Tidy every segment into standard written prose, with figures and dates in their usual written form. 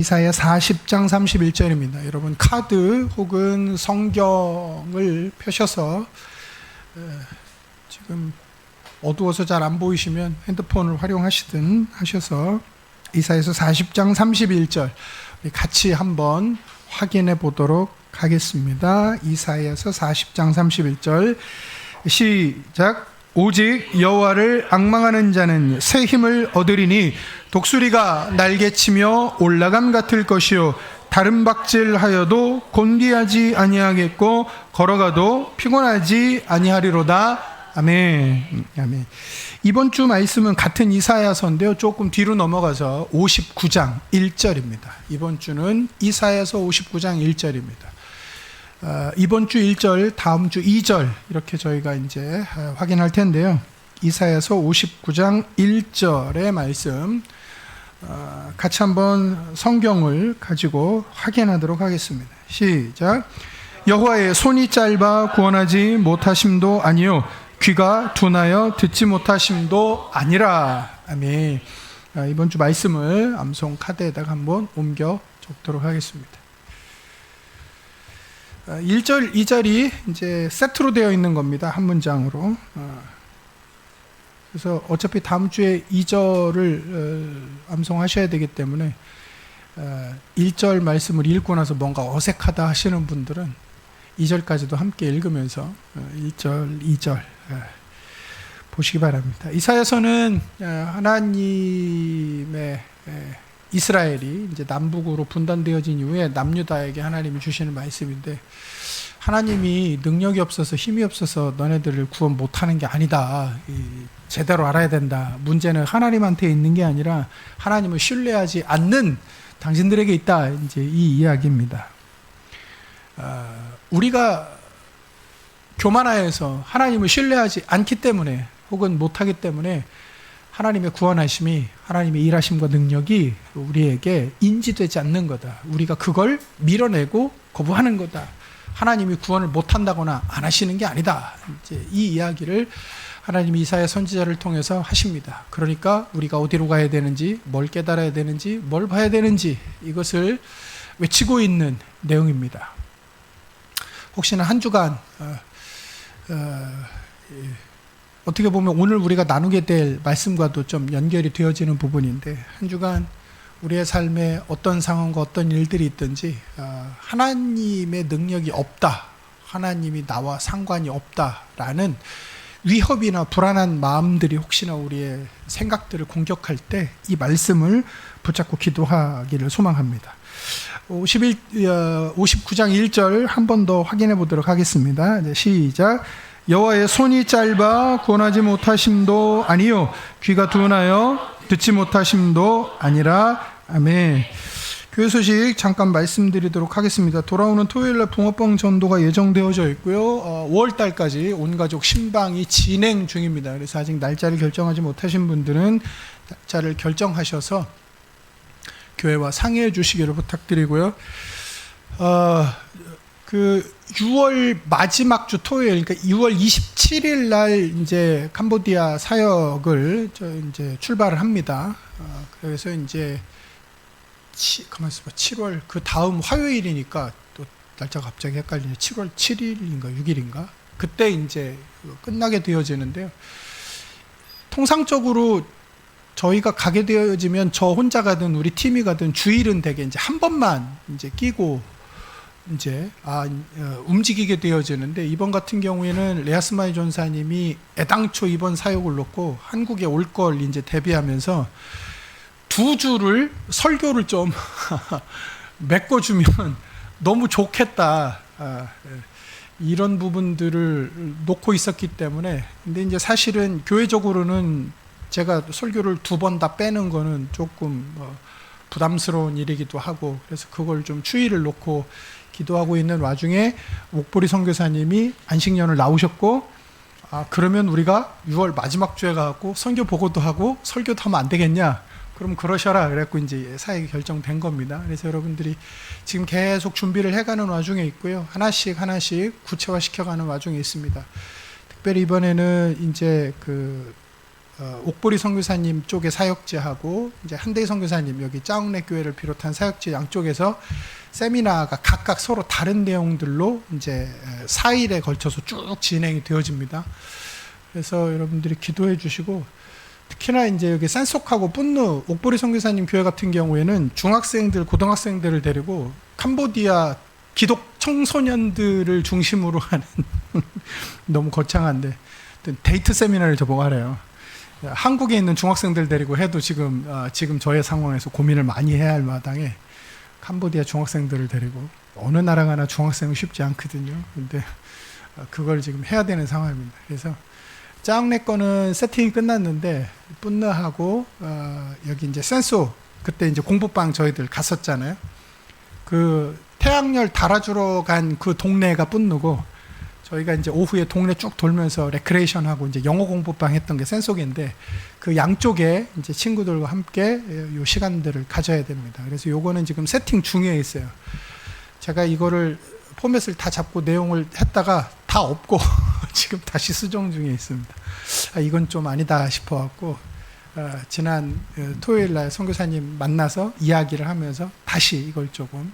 이사야 40장 31절입니다. 여러분 카드 혹은 성경을 펴셔서 지금 어두워서 잘 안 보이시면 핸드폰을 활용하시든 하셔서 이사야서 40장 31절 우리 같이 한번 확인해 보도록 하겠습니다. 이사야서 40장 31절 시작. 오직 여호와를 앙망하는 자는 새 힘을 얻으리니 독수리가 날개치며 올라감 같을 것이요 다른 박질하여도 곤비하지 아니하겠고 걸어가도 피곤하지 아니하리로다. 아멘. 아멘. 이번 주 말씀은 같은 이사야서인데요, 조금 뒤로 넘어가서 59장 1절입니다. 이번 주는 이사야서 59장 1절입니다. 이번 주 1절, 다음 주 2절 이렇게 저희가 이제 확인할 텐데요. 이사야서 59장 1절의 말씀 같이 한번 성경을 가지고 확인하도록 하겠습니다. 시작. 여호와의 손이 짧아 구원하지 못하심도 아니요 귀가 둔하여 듣지 못하심도 아니라. 아멘. 이번 주 말씀을 암송 카드에다가 한번 옮겨 적도록 하겠습니다. 1절, 2절이 이제 세트로 되어 있는 겁니다. 한 문장으로. 그래서 어차피 다음 주에 2절을 암송하셔야 되기 때문에 1절 말씀을 읽고 나서 뭔가 어색하다 하시는 분들은 2절까지도 함께 읽으면서 1절, 2절 보시기 바랍니다. 이사야서는 하나님의 이스라엘이 이제 남북으로 분단되어진 이후에 남유다에게 하나님이 주시는 말씀인데, 하나님이 능력이 없어서 힘이 없어서 너네들을 구원 못하는 게 아니다. 제대로 알아야 된다. 문제는 하나님한테 있는 게 아니라 하나님을 신뢰하지 않는 당신들에게 있다. 이제 이 이야기입니다. 우리가 교만하여서 하나님을 신뢰하지 않기 때문에 혹은 못하기 때문에 하나님의 구원하심이, 하나님의 일하심과 능력이 우리에게 인지되지 않는 거다. 우리가 그걸 밀어내고 거부하는 거다. 하나님이 구원을 못한다거나 안 하시는 게 아니다. 이제 이 이야기를 하나님이 이사야 선지자를 통해서 하십니다. 그러니까 우리가 어디로 가야 되는지, 뭘 깨달아야 되는지, 뭘 봐야 되는지 이것을 외치고 있는 내용입니다. 혹시나 한 주간 어떻게 보면 오늘 우리가 나누게 될 말씀과도 좀 연결이 되어지는 부분인데, 한 주간 우리의 삶에 어떤 상황과 어떤 일들이 있든지 하나님의 능력이 없다, 하나님이 나와 상관이 없다라는 위협이나 불안한 마음들이 혹시나 우리의 생각들을 공격할 때 이 말씀을 붙잡고 기도하기를 소망합니다. 59장 1절 한 번 더 확인해 보도록 하겠습니다. 시작. 여호와의 손이 짧아 구원하지 못하심도 아니요 귀가 둔하여 듣지 못하심도 아니라. 아멘. 교회 소식 잠깐 말씀드리도록 하겠습니다. 돌아오는 토요일날 붕어빵 전도가 예정되어져 있고요. 5월달까지 온가족 신방이 진행 중입니다. 그래서 아직 날짜를 결정하지 못하신 분들은 날짜를 결정하셔서 교회와 상의해 주시기를 부탁드리고요. 6월 마지막 주 토요일, 그러니까 6월 27일 날 이제 캄보디아 사역을 이제 출발을 합니다. 그래서 이제 7월 그 다음 화요일이니까 또 날짜가 갑자기 헷갈리네. 7월 7일인가 6일인가 그때 이제 끝나게 되어지는데요. 통상적으로 저희가 가게 되어지면 저 혼자 가든 우리 팀이 가든 주일은 되게 이제 한 번만 이제 끼고 이제 움직이게 되어지는데, 이번 같은 경우에는 레아스마이 전사님이 애당초 이번 사역을 놓고 한국에 올 걸 이제 대비하면서 2주를 설교를 좀 메꿔주면 너무 좋겠다, 이런 부분들을 놓고 있었기 때문에. 근데 이제 사실은 교회적으로는 제가 설교를 2번 다 빼는 거는 조금 부담스러운 일이기도 하고, 그래서 그걸 좀 추이를 놓고 기도하고 있는 와중에 목보리 선교사님이 안식년을 나오셨고, 그러면 우리가 6월 마지막 주에 가고 선교 보고도 하고 설교도 하면 안 되겠냐? 그럼 그러셔라. 그래갖고 이제 사역이 결정된 겁니다. 그래서 여러분들이 지금 계속 준비를 해가는 와중에 있고요. 하나씩 구체화시켜가는 와중에 있습니다. 특별히 이번에는 이제 옥보리 선교사님 쪽의 사역지하고 이제 한대희 선교사님 여기 짜옥내 교회를 비롯한 사역지 양쪽에서 세미나가 각각 서로 다른 내용들로 이제 4일에 걸쳐서 쭉 진행이 되어집니다. 그래서 여러분들이 기도해 주시고, 특히나 이제 여기 산속하고 뿐누 옥보리 선교사님 교회 같은 경우에는 중학생들, 고등학생들을 데리고 캄보디아 기독 청소년들을 중심으로 하는 너무 거창한데 데이트 세미나를 저보고 하래요. 한국에 있는 중학생들 데리고 해도 지금 저의 상황에서 고민을 많이 해야 할 마당에 캄보디아 중학생들을 데리고, 어느 나라 가나 중학생은 쉽지 않거든요. 근데 그걸 지금 해야 되는 상황입니다. 그래서 짜옥내 거는 세팅이 끝났는데 뿐느하고 여기 이제 센소 그때 이제 공부방 저희들 갔었잖아요. 그 태양열 달아주러 간 그 동네가 뿐누고, 저희가 이제 오후에 동네 쭉 돌면서 레크레이션하고 이제 영어 공부방 했던 게 센속인데, 그 양쪽에 이제 친구들과 함께 요 시간들을 가져야 됩니다. 그래서 요거는 지금 세팅 중에 있어요. 제가 이거를 포맷을 다 잡고 내용을 했다가 다 없고 지금 다시 수정 중에 있습니다. 이건 좀 아니다 싶어갖고 지난 토요일 날 선교사님 만나서 이야기를 하면서 다시 이걸 조금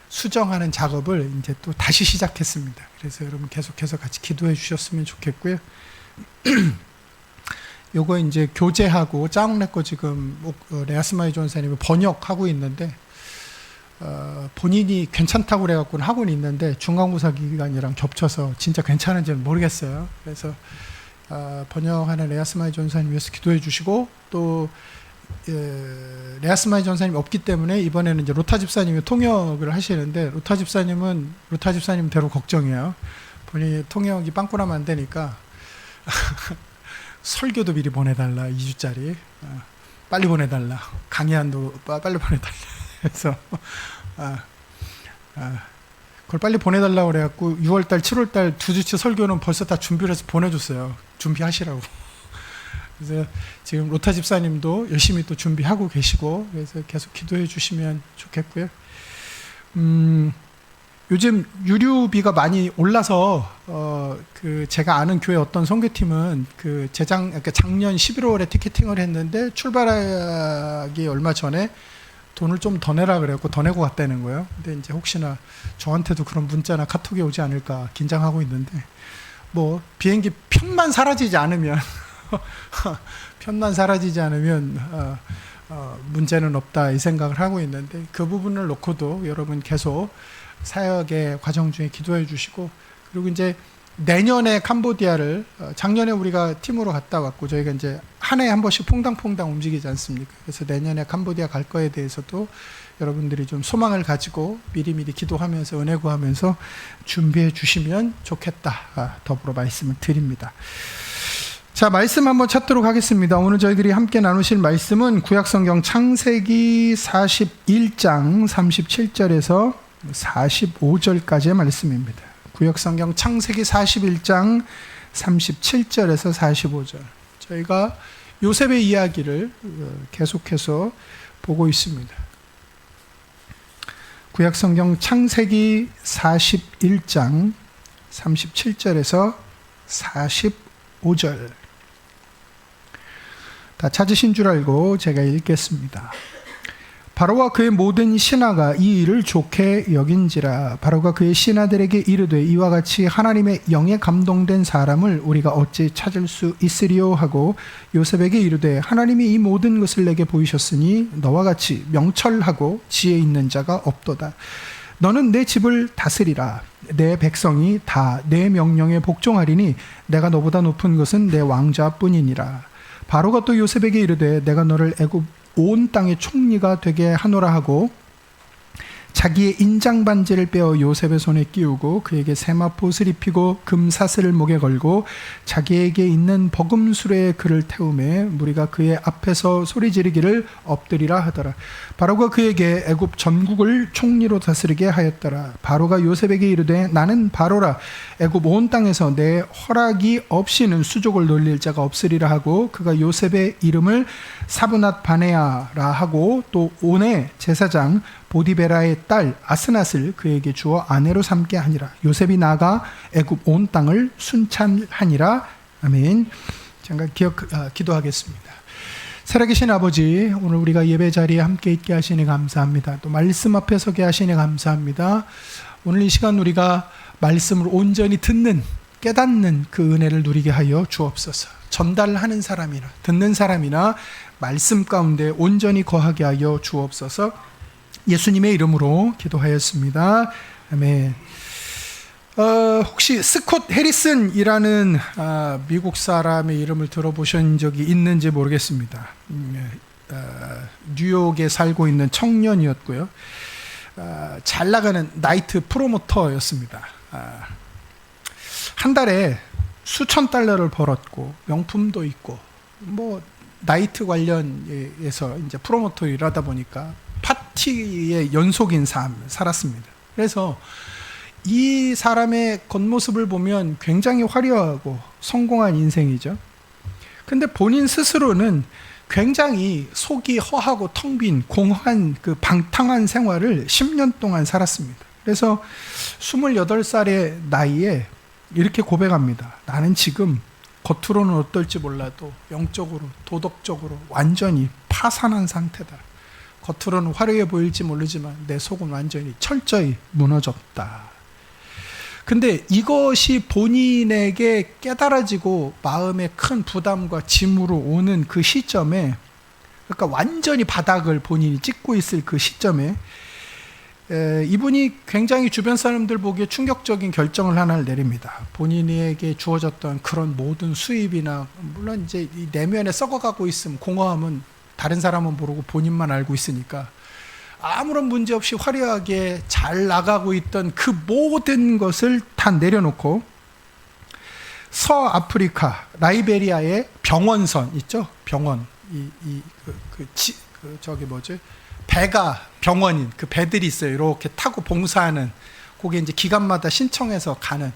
수정하는 작업을 이제 또 다시 시작했습니다. 그래서 여러분 계속해서 같이 기도해 주셨으면 좋겠고요. 요거 이제 교재하고 짜옥내 거 지금 레아스마이 전사님이 번역하고 있는데 본인이 괜찮다고 그래갖고는 하고는 있는데 중간고사 기간이랑 겹쳐서 진짜 괜찮은지는 모르겠어요. 그래서 번역하는 레아스마이 전사님 위해서 기도해 주시고, 또 레아스마이 전사님이 없기 때문에 이번에는 이제 로타 집사님이 통역을 하시는데, 로타 집사님은 로타 집사님대로 걱정이에요. 본인이 통역이 빵꾸나면 안 되니까 설교도 미리 보내달라, 2주짜리 빨리 보내달라, 강의안도 빨리 보내달라. 그래서 그걸 빨리 보내달라고 그래갖고 6월달 7월달 2주치 설교는 벌써 다 준비를 해서 보내줬어요. 준비하시라고. 그래서 지금 로타 집사님도 열심히 또 준비하고 계시고, 그래서 계속 기도해 주시면 좋겠고요. 요즘 유류비가 많이 올라서 그 제가 아는 교회 어떤 선교팀은 그 그러니까 작년 11월에 티켓팅을 했는데 출발하기 얼마 전에 돈을 좀 더 내라 그래갖고 더 내고 갔다는 거예요. 근데 이제 혹시나 저한테도 그런 문자나 카톡이 오지 않을까 긴장하고 있는데, 뭐 비행기 편만 사라지지 않으면 문제는 없다 이 생각을 하고 있는데, 그 부분을 놓고도 여러분 계속 사역의 과정 중에 기도해 주시고, 그리고 이제 내년에 캄보디아를 작년에 우리가 팀으로 갔다 왔고, 저희가 이제 한 해에 한 번씩 퐁당퐁당 움직이지 않습니까? 그래서 내년에 캄보디아 갈 거에 대해서도 여러분들이 좀 소망을 가지고 미리미리 기도하면서 은혜 구하면서 준비해 주시면 좋겠다, 더불어 말씀을 드립니다. 자, 말씀 한번 찾도록 하겠습니다. 오늘 저희들이 함께 나누실 말씀은 구약성경 창세기 41장 37절에서 45절까지의 말씀입니다. 구약성경 창세기 41장 37절에서 45절. 저희가 요셉의 이야기를 계속해서 보고 있습니다. 구약성경 창세기 41장 37절에서 45절. 다 찾으신 줄 알고 제가 읽겠습니다. 바로와 그의 모든 신하가 이 일을 좋게 여긴지라. 바로가 그의 신하들에게 이르되 이와 같이 하나님의 영에 감동된 사람을 우리가 어찌 찾을 수 있으리요 하고 요셉에게 이르되 하나님이 이 모든 것을 내게 보이셨으니 너와 같이 명철하고 지혜 있는 자가 없도다. 너는 내 집을 다스리라. 내 백성이 다 내 명령에 복종하리니 내가 너보다 높은 것은 내 왕자뿐이니라. 바로가 또 요셉에게 이르되 내가 너를 애굽 온 땅의 총리가 되게 하노라 하고 자기의 인장 반지를 빼어 요셉의 손에 끼우고 그에게 세마포옷을 입히고 금사슬을 목에 걸고 자기에게 있는 버금수레에 그를 태우매 무리가 그의 앞에서 소리 지르기를 엎드리라 하더라. 바로가 그에게 애굽 전국을 총리로 다스리게 하였더라. 바로가 요셉에게 이르되 나는 바로라. 애굽 온 땅에서 내 허락이 없이는 수족을 놀릴 자가 없으리라 하고 그가 요셉의 이름을 사브낫 바네아라 하고 또 온의 제사장 보디베라의 딸 아스낫을 그에게 주어 아내로 삼게 하니라. 요셉이 나가 애굽 온 땅을 순찰하니라. 아멘. 잠깐 기도하겠습니다. 살아계신 아버지, 오늘 우리가 예배 자리에 함께 있게 하시니 감사합니다. 또 말씀 앞에 서게 하시니 감사합니다. 오늘 이 시간 우리가 말씀을 온전히 듣는, 깨닫는 그 은혜를 누리게 하여 주옵소서. 전달하는 사람이나 듣는 사람이나 말씀 가운데 온전히 거하게 하여 주옵소서. 예수님의 이름으로 기도하였습니다. 아멘. 혹시 스콧 해리슨이라는 미국 사람의 이름을 들어보신 적이 있는지 모르겠습니다. 뉴욕에 살고 있는 청년이었고요. 잘 나가는 나이트 프로모터였습니다. 한 달에 수천 달러를 벌었고 명품도 있고 뭐 나이트 관련해서 이제 프로모터 일하다 보니까 파티의 연속인 삶을 살았습니다. 그래서 이 사람의 겉모습을 보면 굉장히 화려하고 성공한 인생이죠. 근데 본인 스스로는 굉장히 속이 허하고 텅 빈 공허한 그 방탕한 생활을 10년 동안 살았습니다. 그래서 28살의 나이에 이렇게 고백합니다. 나는 지금 겉으로는 어떨지 몰라도 영적으로, 도덕적으로 완전히 파산한 상태다. 겉으로는 화려해 보일지 모르지만 내 속은 완전히 철저히 무너졌다. 근데 이것이 본인에게 깨달아지고 마음에 큰 부담과 짐으로 오는 그 시점에, 그러니까 완전히 바닥을 본인이 찍고 있을 그 시점에 이분이 굉장히 주변 사람들 보기에 충격적인 결정을 하나를 내립니다. 본인에게 주어졌던 그런 모든 수입이나, 물론 이제 이 내면에 썩어가고 있음, 공허함은 다른 사람은 모르고 본인만 알고 있으니까 아무런 문제 없이 화려하게 잘 나가고 있던 그 모든 것을 다 내려놓고 서아프리카 라이베리아의 병원선 있죠? 병원, 저기 뭐지? 배가 병원인 그 배들이 있어요. 이렇게 타고 봉사하는, 거기에 이제 기간마다 신청해서 가는,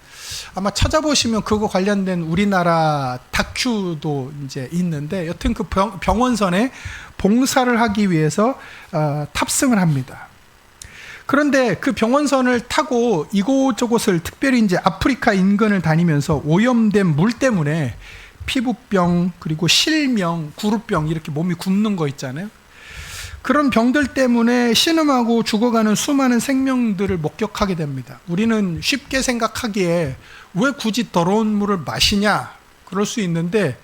아마 찾아보시면 그거 관련된 우리나라 다큐도 이제 있는데, 여튼 그 병원선에 봉사를 하기 위해서 탑승을 합니다. 그런데 그 병원선을 타고 이곳저곳을, 특별히 이제 아프리카 인근을 다니면서 오염된 물 때문에 피부병, 그리고 실명, 구루병, 이렇게 몸이 굽는 거 있잖아요. 그런 병들 때문에 신음하고 죽어가는 수많은 생명들을 목격하게 됩니다. 우리는 쉽게 생각하기에 왜 굳이 더러운 물을 마시냐, 그럴 수 있는데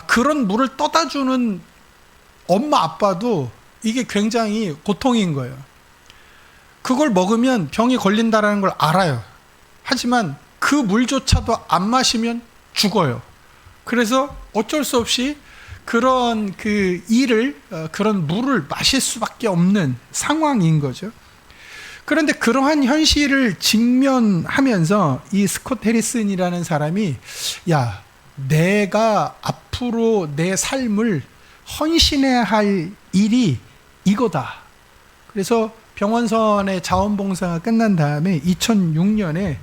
그런 물을 떠다 주는 엄마 아빠도 이게 굉장히 고통인 거예요. 그걸 먹으면 병이 걸린다는 걸 알아요. 하지만 그 물조차도 안 마시면 죽어요. 그래서 어쩔 수 없이 그런 그 그런 물을 마실 수밖에 없는 상황인 거죠. 그런데 그러한 현실을 직면하면서 이 스콧 해리슨이라는 사람이, 야, 내가 앞으로 내 삶을 헌신해야 할 일이 이거다. 그래서 병원선의 자원봉사가 끝난 다음에 2006년에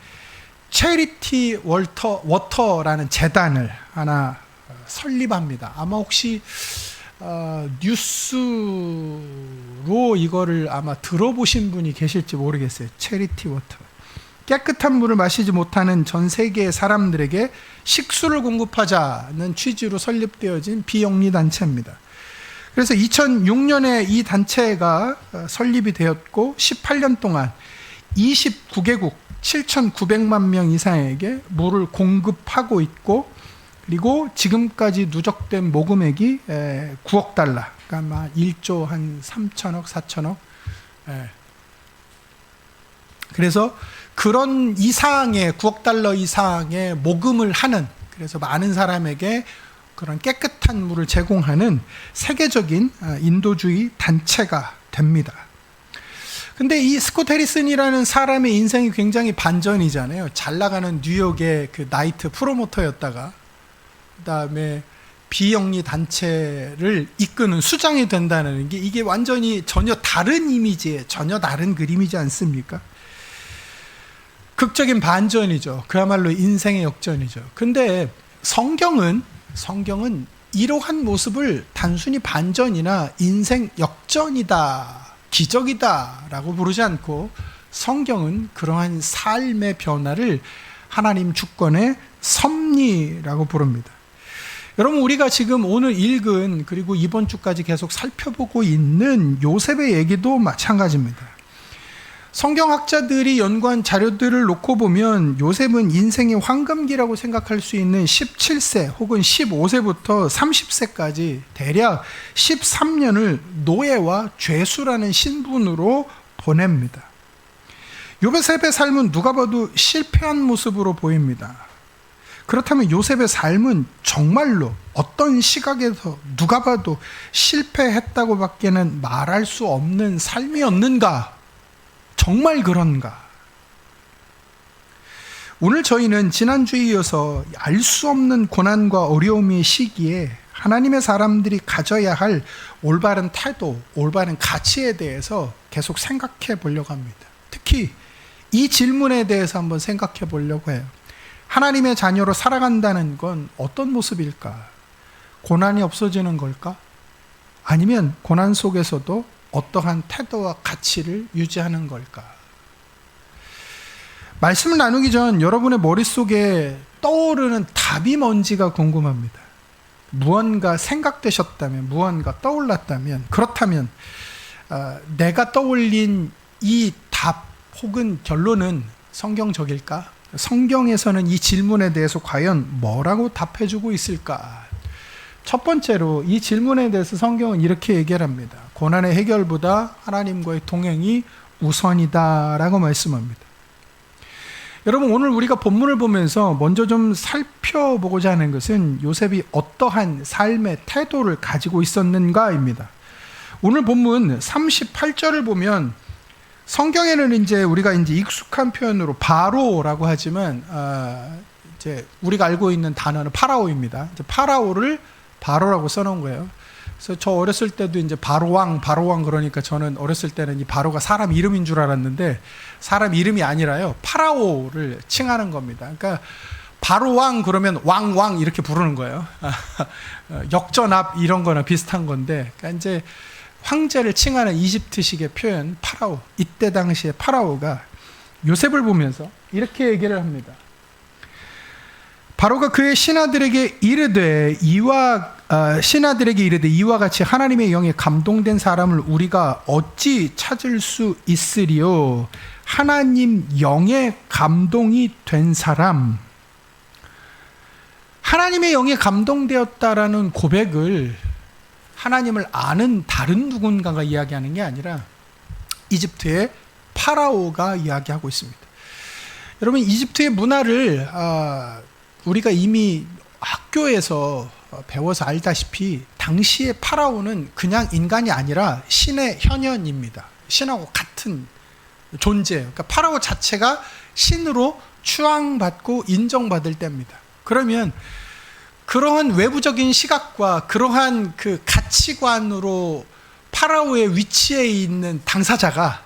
체리티 워터라는 재단을 하나 설립합니다. 아마 혹시 뉴스로 이거를 아마 들어보신 분이 계실지 모르겠어요. 체리티 워터. 깨끗한 물을 마시지 못하는 전 세계의 사람들에게 식수를 공급하자는 취지로 설립되어진 비영리 단체입니다. 그래서 2006년에 이 단체가 설립이 되었고 18년 동안 29개국 7,900만 명 이상에게 물을 공급하고 있고, 그리고 지금까지 누적된 모금액이 9억 달러, 그러니까 아마 1조 한 3천억, 4천억. 그래서 그런 이상의 9억 달러 이상의 모금을 하는, 그래서 많은 사람에게 그런 깨끗한 물을 제공하는 세계적인 인도주의 단체가 됩니다. 근데 이 스콧 해리슨이라는 사람의 인생이 굉장히 반전이잖아요. 잘 나가는 뉴욕의 그 나이트 프로모터였다가 그다음에 비영리 단체를 이끄는 수장이 된다는 게, 이게 완전히 전혀 다른 이미지에 전혀 다른 그림이지 않습니까? 극적인 반전이죠. 그야말로 인생의 역전이죠. 근데 성경은 이러한 모습을 단순히 반전이나 인생 역전이다, 기적이다 라고 부르지 않고, 성경은 그러한 삶의 변화를 하나님 주권의 섭리라고 부릅니다. 여러분, 우리가 지금 오늘 읽은 그리고 이번 주까지 계속 살펴보고 있는 요셉의 얘기도 마찬가지입니다. 성경학자들이 연구한 자료들을 놓고 보면 요셉은 인생의 황금기라고 생각할 수 있는 17세 혹은 15세부터 30세까지 대략 13년을 노예와 죄수라는 신분으로 보냅니다. 요셉의 삶은 누가 봐도 실패한 모습으로 보입니다. 그렇다면 요셉의 삶은 정말로 어떤 시각에서 누가 봐도 실패했다고 밖에는 말할 수 없는 삶이었는가? 정말 그런가? 오늘 저희는 지난주에 이어서 알 수 없는 고난과 어려움의 시기에 하나님의 사람들이 가져야 할 올바른 태도, 올바른 가치에 대해서 계속 생각해 보려고 합니다. 특히 이 질문에 대해서 한번 생각해 보려고 해요. 하나님의 자녀로 살아간다는 건 어떤 모습일까? 고난이 없어지는 걸까? 아니면 고난 속에서도 어떠한 태도와 가치를 유지하는 걸까? 말씀을 나누기 전 여러분의 머릿속에 떠오르는 답이 뭔지가 궁금합니다. 무언가 생각되셨다면, 무언가 떠올랐다면, 그렇다면 내가 떠올린 이 답 혹은 결론은 성경적일까? 성경에서는 이 질문에 대해서 과연 뭐라고 답해주고 있을까? 첫 번째로 이 질문에 대해서 성경은 이렇게 얘기를 합니다. 고난의 해결보다 하나님과의 동행이 우선이다라고 말씀합니다. 여러분, 오늘 우리가 본문을 보면서 먼저 좀 살펴보고자 하는 것은 요셉이 어떠한 삶의 태도를 가지고 있었는가입니다. 오늘 본문 38절을 보면 성경에는 이제 우리가 이제 익숙한 표현으로 바로라고 하지만 이제 우리가 알고 있는 단어는 파라오입니다. 이제 파라오를 바로라고 써놓은 거예요. 그래서 저 어렸을 때도 이제 바로왕 그러니까 저는 어렸을 때는 이 바로가 사람 이름인 줄 알았는데 사람 이름이 아니라요. 파라오를 칭하는 겁니다. 그러니까 바로왕 그러면 왕 이렇게 부르는 거예요. 역전압 이런 거나 비슷한 건데, 그러니까 이제 황제를 칭하는 이집트식의 표현 파라오. 이때 당시에 파라오가 요셉을 보면서 이렇게 얘기를 합니다. 바로가 그의 신하들에게 이르되 이와 같이 하나님의 영에 감동된 사람을 우리가 어찌 찾을 수 있으리요? 하나님 영에 감동이 된 사람. 하나님의 영에 감동되었다라는 고백을 하나님을 아는 다른 누군가가 이야기하는 게 아니라 이집트의 파라오가 이야기하고 있습니다. 여러분, 이집트의 문화를 우리가 이미 학교에서 배워서 알다시피 당시의 파라오는 그냥 인간이 아니라 신의 현현입니다. 신하고 같은 존재예요. 그러니까 파라오 자체가 신으로 추앙받고 인정받을 때입니다. 그러면 그러한 외부적인 시각과 그러한 그 가치관으로 파라오의 위치에 있는 당사자가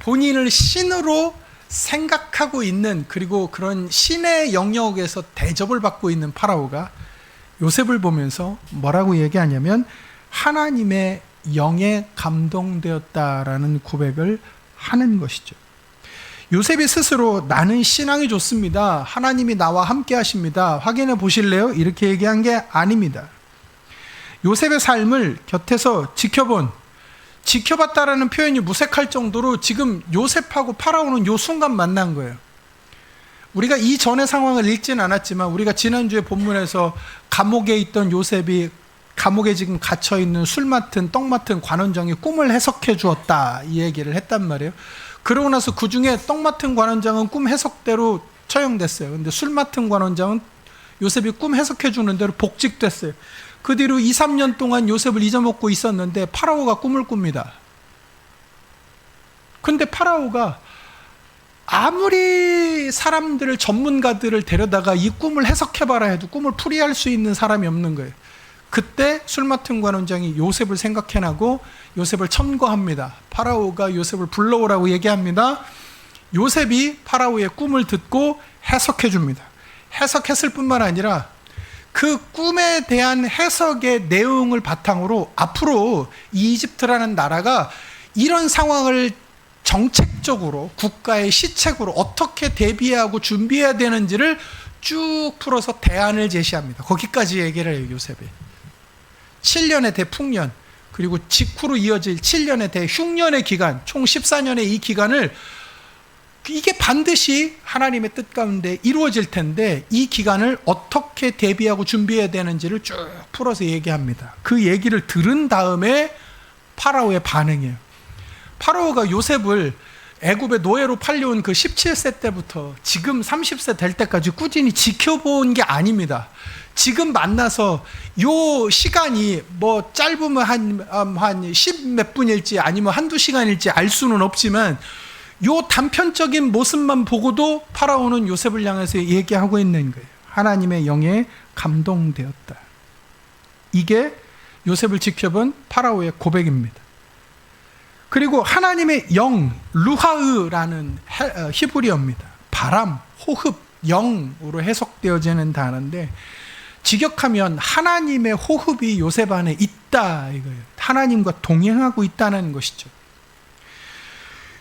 본인을 신으로 생각하고 있는, 그리고 그런 신의 영역에서 대접을 받고 있는 파라오가 요셉을 보면서 뭐라고 얘기하냐면 하나님의 영에 감동되었다라는 고백을 하는 것이죠. 요셉이 스스로 나는 신앙이 좋습니다, 하나님이 나와 함께 하십니다, 확인해 보실래요? 이렇게 얘기한 게 아닙니다. 요셉의 삶을 곁에서 지켜봤다라는 표현이 무색할 정도로 지금 요셉하고 파라오는 요 순간 만난 거예요. 우리가 이전의 상황을 읽지는 않았지만 우리가 지난주에 본문에서 감옥에 있던 요셉이 감옥에 지금 갇혀있는 술 맡은 떡 맡은 관원장이 꿈을 해석해 주었다, 이 얘기를 했단 말이에요. 그러고 나서 그 중에 떡 맡은 관원장은 꿈 해석대로 처형됐어요. 근데 술 맡은 관원장은 요셉이 꿈 해석해 주는 대로 복직됐어요. 그 뒤로 2, 3년 동안 요셉을 잊어먹고 있었는데 파라오가 꿈을 꿉니다. 근데 파라오가 아무리 사람들을, 전문가들을 데려다가 이 꿈을 해석해봐라 해도 꿈을 풀이할 수 있는 사람이 없는 거예요. 그때 술 맡은 관원장이 요셉을 생각해나고 요셉을 첨거합니다. 파라오가 요셉을 불러오라고 얘기합니다. 요셉이 파라오의 꿈을 듣고 해석해 줍니다. 해석했을 뿐만 아니라 그 꿈에 대한 해석의 내용을 바탕으로 앞으로 이집트라는 나라가 이런 상황을 정책적으로 국가의 시책으로 어떻게 대비하고 준비해야 되는지를 쭉 풀어서 대안을 제시합니다. 거기까지 얘기를 해요, 요셉이. 7년의 대풍년, 그리고 직후로 이어질 7년의 대흉년의 기간, 총 14년의 이 기간을, 이게 반드시 하나님의 뜻 가운데 이루어질 텐데 이 기간을 어떻게 대비하고 준비해야 되는지를 쭉 풀어서 얘기합니다. 그 얘기를 들은 다음에 파라오의 반응이에요. 파라오가 요셉을 애굽의 노예로 팔려온 그 17세 때부터 지금 30세 될 때까지 꾸준히 지켜본 게 아닙니다. 지금 만나서 요 시간이 뭐 짧으면 한 10 몇 분일지 아니면 한두 시간일지 알 수는 없지만 요 단편적인 모습만 보고도 파라오는 요셉을 향해서 얘기하고 있는 거예요. 하나님의 영에 감동되었다. 이게 요셉을 지켜본 파라오의 고백입니다. 그리고 하나님의 영, 루하으라는 히브리어입니다. 바람, 호흡, 영으로 해석되어지는 단어인데 직역하면 하나님의 호흡이 요셉 안에 있다 이거예요. 하나님과 동행하고 있다는 것이죠.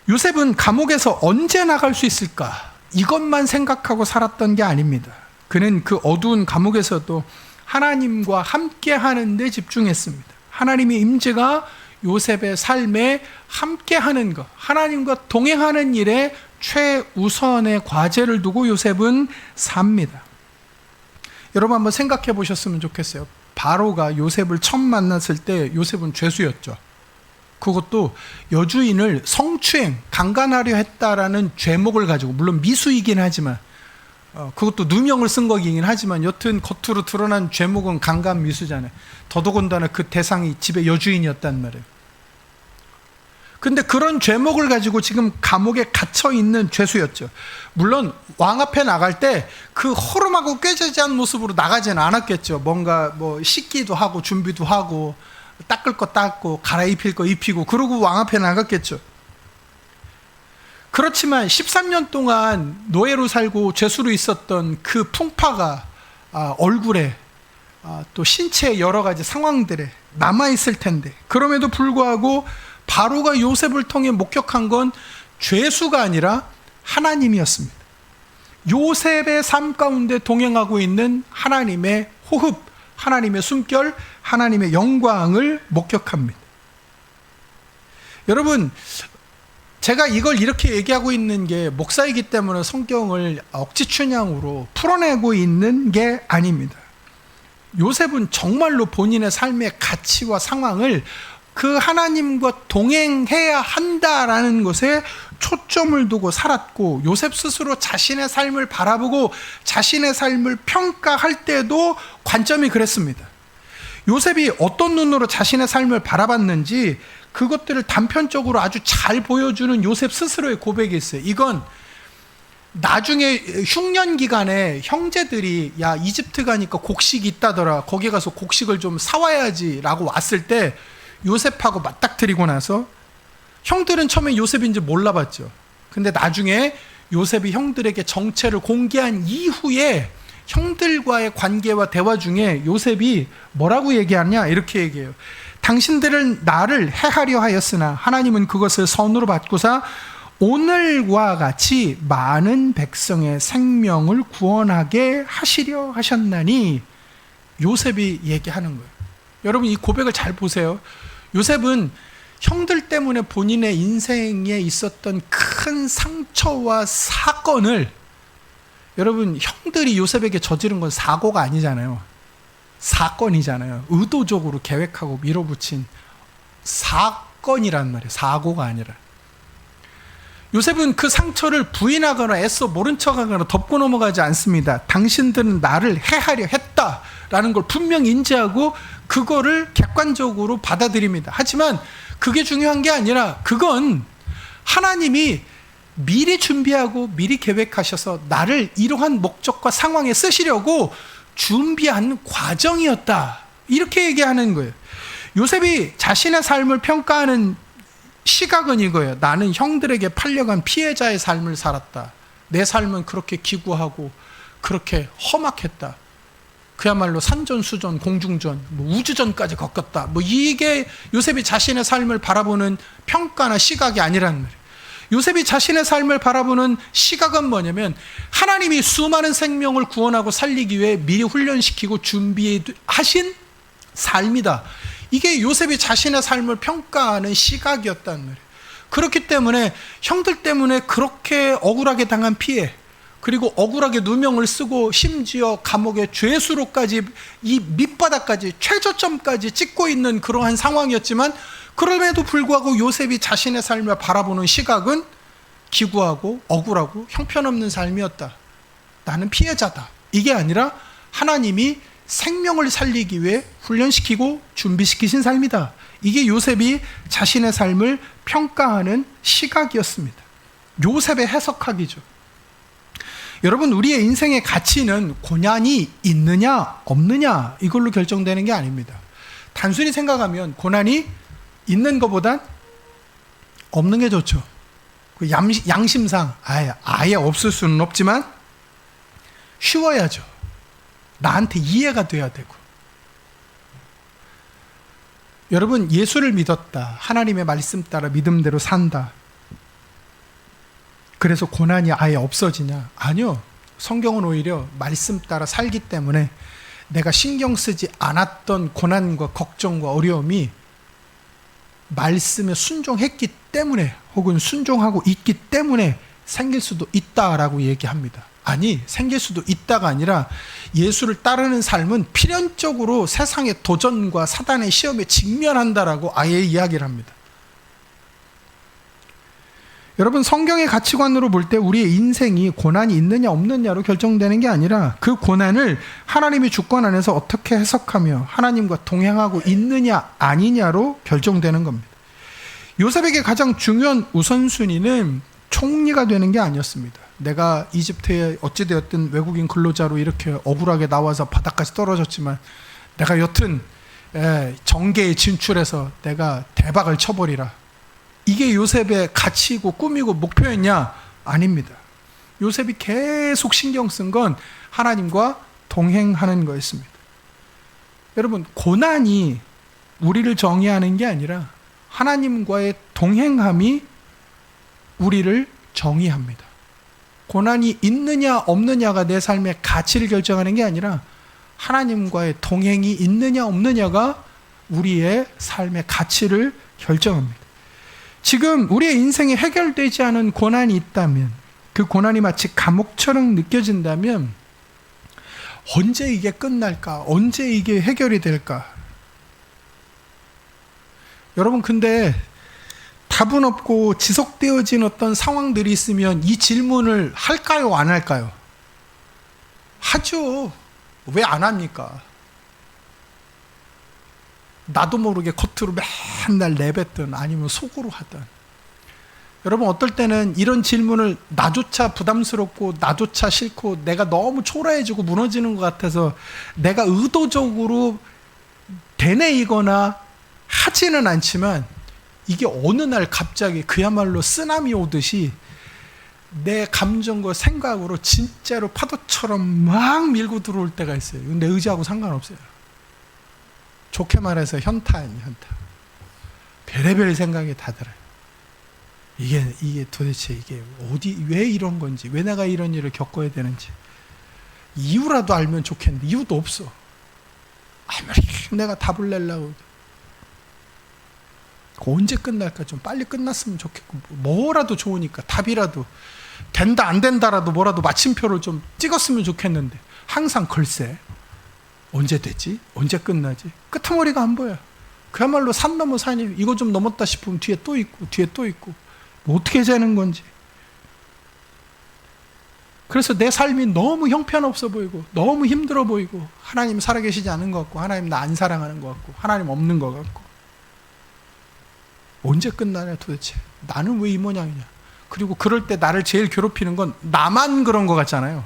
요셉은 감옥에서 언제 나갈 수 있을까? 이것만 생각하고 살았던 게 아닙니다. 그는 그 어두운 감옥에서도 하나님과 함께 하는 데 집중했습니다. 하나님의 임재가 요셉의 삶에 함께 하는 것, 하나님과 동행하는 일에 최우선의 과제를 두고 요셉은 삽니다. 여러분 한번 생각해 보셨으면 좋겠어요. 바로가 요셉을 처음 만났을 때 요셉은 죄수였죠. 그것도 여주인을 성추행, 강간하려 했다라는 죄목을 가지고, 물론 미수이긴 하지만 그것도 누명을 쓴 거긴 하지만 여튼 겉으로 드러난 죄목은 강간 미수잖아요. 더더군다나 그 대상이 집의 여주인이었단 말이에요. 근데 그런 죄목을 가지고 지금 감옥에 갇혀 있는 죄수였죠. 물론 왕 앞에 나갈 때 그 허름하고 꾀죄죄한 모습으로 나가지는 않았겠죠. 뭔가 뭐 씻기도 하고 준비도 하고 닦을 거 닦고 갈아입힐 거 입히고 그러고 왕 앞에 나갔겠죠. 그렇지만 13년 동안 노예로 살고 죄수로 있었던 그 풍파가 얼굴에 또 신체의 여러 가지 상황들에 남아있을 텐데, 그럼에도 불구하고 바로가 요셉을 통해 목격한 건 죄수가 아니라 하나님이었습니다. 요셉의 삶 가운데 동행하고 있는 하나님의 호흡, 하나님의 숨결, 하나님의 영광을 목격합니다. 여러분, 제가 이걸 이렇게 얘기하고 있는 게 목사이기 때문에 성경을 억지 춘향으로 풀어내고 있는 게 아닙니다. 요셉은 정말로 본인의 삶의 가치와 상황을 그 하나님과 동행해야 한다라는 것에 초점을 두고 살았고, 요셉 스스로 자신의 삶을 바라보고 자신의 삶을 평가할 때도 관점이 그랬습니다. 요셉이 어떤 눈으로 자신의 삶을 바라봤는지 그것들을 단편적으로 아주 잘 보여주는 요셉 스스로의 고백이 있어요. 이건 나중에 흉년 기간에 형제들이 야 이집트 가니까 곡식이 있다더라, 거기 가서 곡식을 좀 사와야지 라고 왔을 때 요셉하고 맞닥뜨리고 나서, 형들은 처음에 요셉인지 몰라봤죠. 근데 나중에 요셉이 형들에게 정체를 공개한 이후에 형들과의 관계와 대화 중에 요셉이 뭐라고 얘기하냐, 이렇게 얘기해요. 당신들은 나를 해하려 하였으나 하나님은 그것을 선으로 받고사 오늘과 같이 많은 백성의 생명을 구원하게 하시려 하셨나니, 요셉이 얘기하는 거예요. 여러분 이 고백을 잘 보세요. 요셉은 형들 때문에 본인의 인생에 있었던 큰 상처와 사건을, 여러분 형들이 요셉에게 저지른 건 사고가 아니잖아요. 사건이잖아요. 의도적으로 계획하고 밀어붙인 사건이란 말이에요. 사고가 아니라. 요셉은 그 상처를 부인하거나 애써 모른 척하거나 덮고 넘어가지 않습니다. 당신들은 나를 해하려 했다라는 걸 분명히 인지하고 그거를 객관적으로 받아들입니다. 하지만 그게 중요한 게 아니라 그건 하나님이 미리 준비하고 미리 계획하셔서 나를 이러한 목적과 상황에 쓰시려고 준비한 과정이었다, 이렇게 얘기하는 거예요. 요셉이 자신의 삶을 평가하는 시각은 이거예요. 나는 형들에게 팔려간 피해자의 삶을 살았다. 내 삶은 그렇게 기구하고 그렇게 험악했다. 그야말로 산전수전, 공중전, 우주전까지 겪었다. 이게 요셉이 자신의 삶을 바라보는 평가나 시각이 아니라는 말이에요. 요셉이 자신의 삶을 바라보는 시각은 뭐냐면 하나님이 수많은 생명을 구원하고 살리기 위해 미리 훈련시키고 준비하신 삶이다. 이게 요셉이 자신의 삶을 평가하는 시각이었단 말이에요. 그렇기 때문에 형들 때문에 그렇게 억울하게 당한 피해, 그리고 억울하게 누명을 쓰고 심지어 감옥의 죄수로까지 이 밑바닥까지 최저점까지 찍고 있는 그러한 상황이었지만, 그럼에도 불구하고 요셉이 자신의 삶을 바라보는 시각은 기구하고 억울하고 형편없는 삶이었다. 나는 피해자다. 이게 아니라 하나님이 생명을 살리기 위해 훈련시키고 준비시키신 삶이다. 이게 요셉이 자신의 삶을 평가하는 시각이었습니다. 요셉의 해석학이죠. 여러분, 우리의 인생의 가치는 고난이 있느냐 없느냐 이걸로 결정되는 게 아닙니다. 단순히 생각하면 고난이 있는 것보단 없는 게 좋죠. 그 양심상 아예 없을 수는 없지만 쉬워야죠. 나한테 이해가 돼야 되고. 여러분, 예수를 믿었다, 하나님의 말씀 따라 믿음대로 산다, 그래서 고난이 아예 없어지냐? 아니요. 성경은 오히려 말씀 따라 살기 때문에 내가 신경 쓰지 않았던 고난과 걱정과 어려움이 말씀에 순종했기 때문에, 혹은 순종하고 있기 때문에 생길 수도 있다라고 얘기합니다. 아니, 생길 수도 있다가 아니라 예수를 따르는 삶은 필연적으로 세상의 도전과 사단의 시험에 직면한다라고 아예 이야기를 합니다. 여러분, 성경의 가치관으로 볼 때 우리의 인생이 고난이 있느냐 없느냐로 결정되는 게 아니라 그 고난을 하나님의 주권 안에서 어떻게 해석하며 하나님과 동행하고 있느냐 아니냐로 결정되는 겁니다. 요셉에게 가장 중요한 우선순위는 총리가 되는 게 아니었습니다. 내가 이집트에 어찌되었든 외국인 근로자로 이렇게 억울하게 나와서 바닥까지 떨어졌지만 내가 여튼 정계에 진출해서 내가 대박을 쳐버리라. 이게 요셉의 가치이고 꿈이고 목표였냐? 아닙니다. 요셉이 계속 신경 쓴 건 하나님과 동행하는 거였습니다. 여러분, 고난이 우리를 정의하는 게 아니라 하나님과의 동행함이 우리를 정의합니다. 고난이 있느냐 없느냐가 내 삶의 가치를 결정하는 게 아니라 하나님과의 동행이 있느냐 없느냐가 우리의 삶의 가치를 결정합니다. 지금 우리의 인생에 해결되지 않은 고난이 있다면, 그 고난이 마치 감옥처럼 느껴진다면 언제 이게 끝날까? 언제 이게 해결이 될까? 여러분, 근데 답은 없고 지속되어진 어떤 상황들이 있으면 이 질문을 할까요? 안 할까요? 하죠. 왜 안 합니까? 나도 모르게 겉으로 맨날 내뱉든 아니면 속으로 하든. 여러분, 어떨 때는 이런 질문을 나조차 부담스럽고 나조차 싫고 내가 너무 초라해지고 무너지는 것 같아서 내가 의도적으로 되뇌이거나 하지는 않지만 이게 어느 날 갑자기 그야말로 쓰나미 오듯이 내 감정과 생각으로 진짜로 파도처럼 막 밀고 들어올 때가 있어요. 내 의지하고 상관없어요. 좋게 말해서 현타 아니에요, 현타. 별의별 생각이 다 들어요. 이게 도대체 이게 왜 이런 건지, 왜 내가 이런 일을 겪어야 되는지 이유라도 알면 좋겠는데 이유도 없어. 아무리 내가 답을 내려고 언제 끝날까? 좀 빨리 끝났으면 좋겠고, 뭐라도 좋으니까 답이라도 된다 안 된다라도 뭐라도 마침표를 좀 찍었으면 좋겠는데 항상 글쎄 언제 되지? 언제 끝나지? 끄트머리가 안 보여. 그야말로 산 넘어 산이에요. 이거 좀 넘었다 싶으면 뒤에 또 있고 뒤에 또 있고, 뭐 어떻게 되는 건지. 그래서 내 삶이 너무 형편없어 보이고 너무 힘들어 보이고 하나님 살아계시지 않은 것 같고 하나님 나 안 사랑하는 것 같고 하나님 없는 것 같고, 언제 끝나냐 도대체? 나는 왜 이 모양이냐? 그리고 그럴 때 나를 제일 괴롭히는 건 나만 그런 것 같잖아요.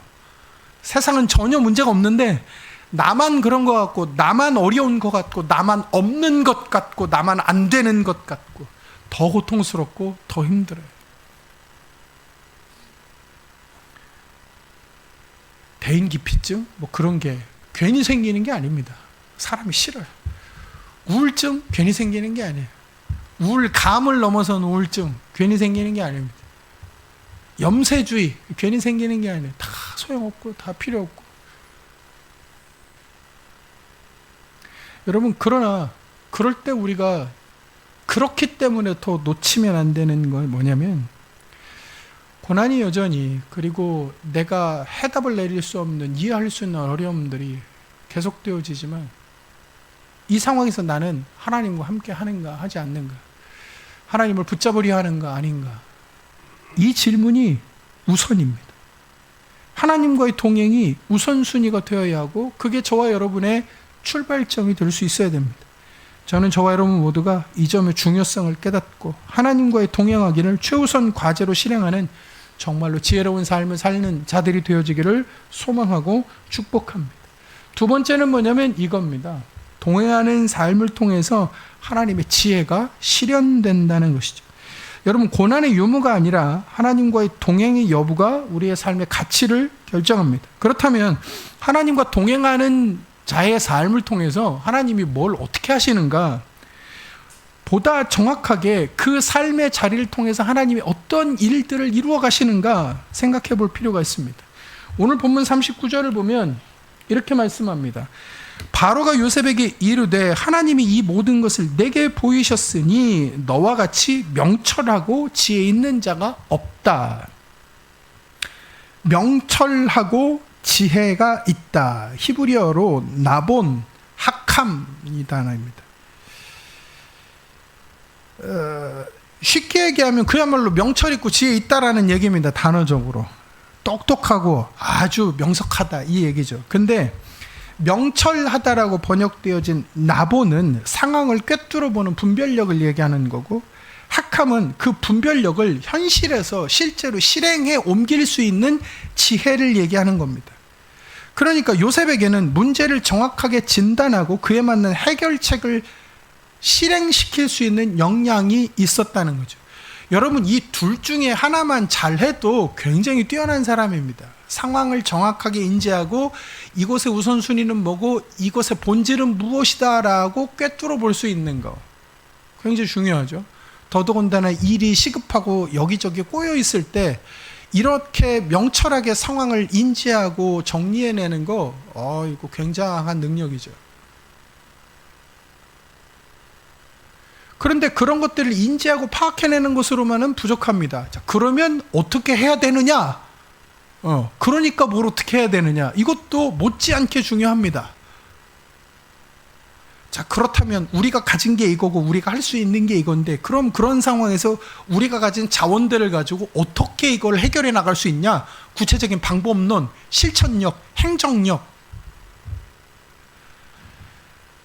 세상은 전혀 문제가 없는데 나만 그런 것 같고, 나만 어려운 것 같고, 나만 없는 것 같고, 나만 안 되는 것 같고, 더 고통스럽고 더 힘들어요. 대인기피증? 뭐 그런 게 괜히 생기는 게 아닙니다. 사람이 싫어요. 우울증? 괜히 생기는 게 아니에요. 우울감을 넘어선 우울증 괜히 생기는 게 아닙니다. 염세주의 괜히 생기는 게 아니에요. 다 소용없고 다 필요 없고. 여러분, 그러나 그럴 때 우리가 그렇기 때문에 더 놓치면 안 되는 건 뭐냐면, 고난이 여전히, 그리고 내가 해답을 내릴 수 없는, 이해할 수 있는 어려움들이 계속되어지지만, 이 상황에서 나는 하나님과 함께 하는가 하지 않는가, 하나님을 붙잡으려 하는가 아닌가, 이 질문이 우선입니다. 하나님과의 동행이 우선순위가 되어야 하고, 그게 저와 여러분의 출발점이 될 수 있어야 됩니다. 저는 저와 여러분 모두가 이 점의 중요성을 깨닫고 하나님과의 동행하기를 최우선 과제로 실행하는 정말로 지혜로운 삶을 사는 자들이 되어지기를 소망하고 축복합니다. 두 번째는 뭐냐면 이겁니다. 동행하는 삶을 통해서 하나님의 지혜가 실현된다는 것이죠. 여러분, 고난의 유무가 아니라 하나님과의 동행의 여부가 우리의 삶의 가치를 결정합니다. 그렇다면 하나님과 동행하는 자의 삶을 통해서 하나님이 뭘 어떻게 하시는가, 보다 정확하게 그 삶의 자리를 통해서 하나님이 어떤 일들을 이루어 가시는가 생각해 볼 필요가 있습니다. 오늘 본문 39절을 보면 이렇게 말씀합니다. 바로가 요셉에게 이르되 하나님이 이 모든 것을 내게 보이셨으니 너와 같이 명철하고 지혜 있는 자가 없다. 명철하고 지혜가 있다. 히브리어로 나본, 하캄이 단어입니다. 쉽게 얘기하면 그야말로 명철 있고 지혜 있다라는 얘기입니다. 단어적으로 똑똑하고 아주 명석하다, 이 얘기죠. 근데 명철하다라고 번역되어진 나본은 상황을 꿰뚫어 보는 분별력을 얘기하는 거고, 하캄은 그 분별력을 현실에서 실제로 실행에 옮길 수 있는 지혜를 얘기하는 겁니다. 그러니까 요셉에게는 문제를 정확하게 진단하고 그에 맞는 해결책을 실행시킬 수 있는 역량이 있었다는 거죠. 여러분, 이 둘 중에 하나만 잘해도 굉장히 뛰어난 사람입니다. 상황을 정확하게 인지하고 이곳의 우선순위는 뭐고 이것의 본질은 무엇이다라고 꿰뚫어 볼 수 있는 거, 굉장히 중요하죠. 더더군다나 일이 시급하고 여기저기 꼬여 있을 때 이렇게 명철하게 상황을 인지하고 정리해내는 거, 이거 굉장한 능력이죠. 그런데 그런 것들을 인지하고 파악해내는 것으로만은 부족합니다. 자, 그러면 어떻게 해야 되느냐? 그러니까 뭘 어떻게 해야 되느냐? 이것도 못지않게 중요합니다. 자, 그렇다면 우리가 가진 게 이거고 우리가 할 수 있는 게 이건데, 그럼 그런 상황에서 우리가 가진 자원들을 가지고 어떻게 이걸 해결해 나갈 수 있냐? 구체적인 방법론, 실천력, 행정력.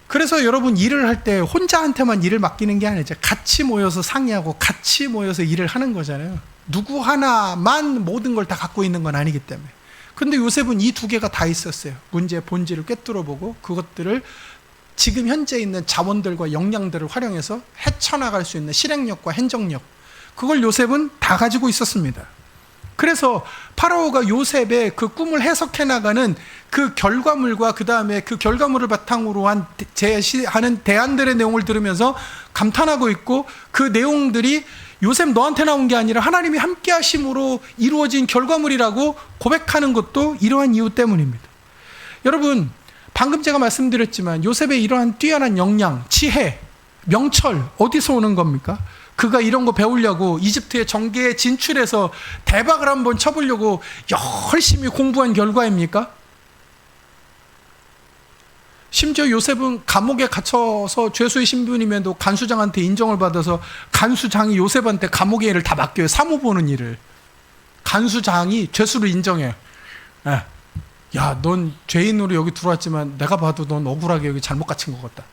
그래서 여러분, 일을 할 때 혼자한테만 일을 맡기는 게 아니죠. 같이 모여서 상의하고 같이 모여서 일을 하는 거잖아요. 누구 하나만 모든 걸 다 갖고 있는 건 아니기 때문에. 근데 요셉은 이 두 개가 다 있었어요. 문제의 본질을 꿰뚫어보고 그것들을 지금 현재 있는 자원들과 역량들을 활용해서 헤쳐나갈 수 있는 실행력과 행정력, 그걸 요셉은 다 가지고 있었습니다. 그래서 파라오가 요셉의 그 꿈을 해석해 나가는 그 결과물과 그 다음에 그 결과물을 바탕으로 제시하는 대안들의 내용을 들으면서 감탄하고 있고, 그 내용들이 요셉 너한테 나온 게 아니라 하나님이 함께 하심으로 이루어진 결과물이라고 고백하는 것도 이러한 이유 때문입니다. 여러분, 방금 제가 말씀드렸지만 요셉의 이러한 뛰어난 역량, 지혜, 명철 어디서 오는 겁니까? 그가 이런 거 배우려고 이집트의 정계에 진출해서 대박을 한번 쳐보려고 열심히 공부한 결과입니까? 심지어 요셉은 감옥에 갇혀서 죄수의 신분임에도 간수장한테 인정을 받아서 간수장이 요셉한테 감옥의 일을 다 맡겨요. 사무 보는 일을. 간수장이 죄수를 인정해요. 야, 넌 죄인으로 여기 들어왔지만 내가 봐도 넌 억울하게 여기 잘못 갇힌 것 같다.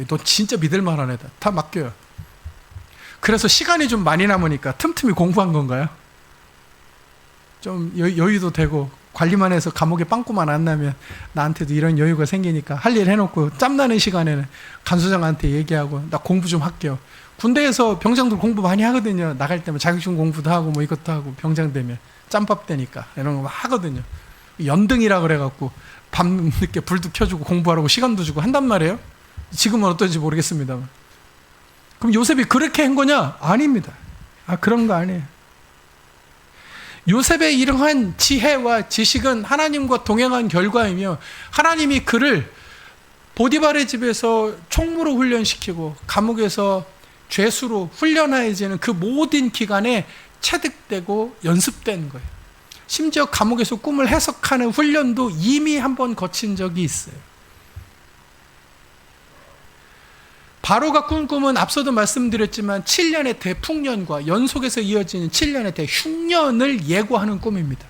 너 진짜 믿을 만한 애다. 다 맡겨요. 그래서 시간이 좀 많이 남으니까 틈틈이 공부한 건가요? 좀 여유도 되고 관리만 해서 감옥에 빵꾸만 안 나면 나한테도 이런 여유가 생기니까 할 일 해놓고 짬나는 시간에는 간수장한테 얘기하고 나 공부 좀 할게요. 군대에서 병장들 공부 많이 하거든요. 나갈 때면 자격증 공부도 하고 뭐 이것도 하고, 병장 되면 짬밥 되니까 이런 거 하거든요. 연등이라 그래갖고 밤늦게 불도 켜주고 공부하라고 시간도 주고 한단 말이에요. 지금은 어떤지 모르겠습니다만. 그럼 요셉이 그렇게 한 거냐? 아닙니다. 그런 거 아니에요. 요셉의 이러한 지혜와 지식은 하나님과 동행한 결과이며, 하나님이 그를 보디발의 집에서 총무로 훈련시키고 감옥에서 죄수로 훈련하여지는 그 모든 기간에 체득되고 연습된 거예요. 심지어 감옥에서 꿈을 해석하는 훈련도 이미 한번 거친 적이 있어요. 바로가 꾼 꿈은 앞서도 말씀드렸지만 7년의 대풍년과 연속해서 이어지는 7년의 대흉년을 예고하는 꿈입니다.